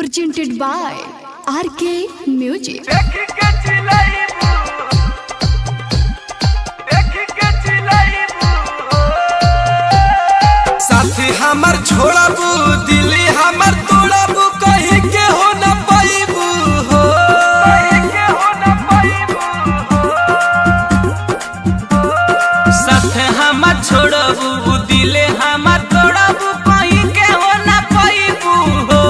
presented by RK Music. साथी हमर छोड़बू दिल्ली हमर तोड़बू कहीं के हो न पाइबू हो साथ हमर छोड़बू दिल्ली हमर तोड़बू कहीं के हो न पाइबू हो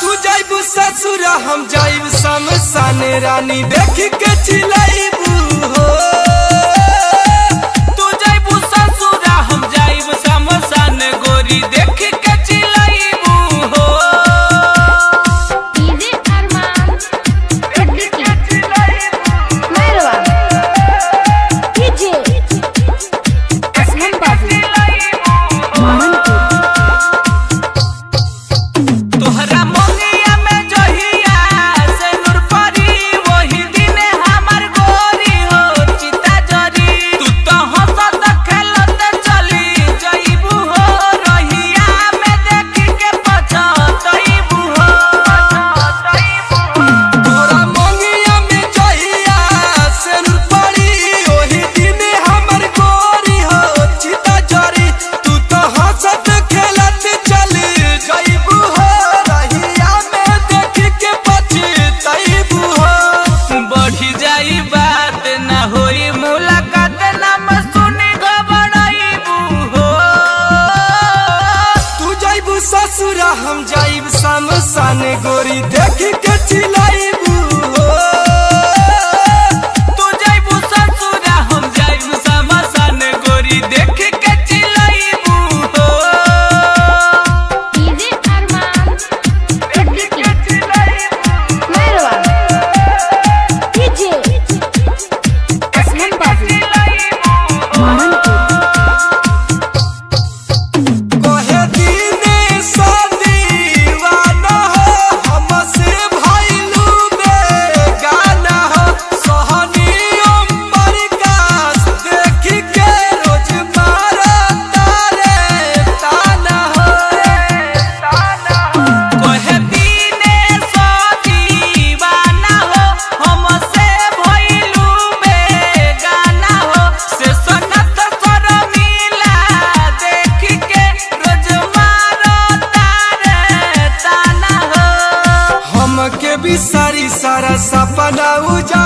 तू जाइबू ससुर हम जाइब शमशान रानी देख के चिल्लाइबू हो देख के चिल्लाइबू हो डीजे अरमान मेहरवा डीजे असलम बाबू माननपुर तोहरा मोंगिया में जहिया से नूर परी वही दिन हमर गोरी हो चिता जरी तू तो हंसत खेलत चली जइबू हो हम जाइब शमशान गोरी देख के चिल्लाइबू हो तू जाइबू ससुर हम जाइब शमशान गोरी देख के चिल्लाइबू हो डीजे अरमान मेहरवा डीजे असलम बाबू माननपुर के भी सारी सारा सपना उजा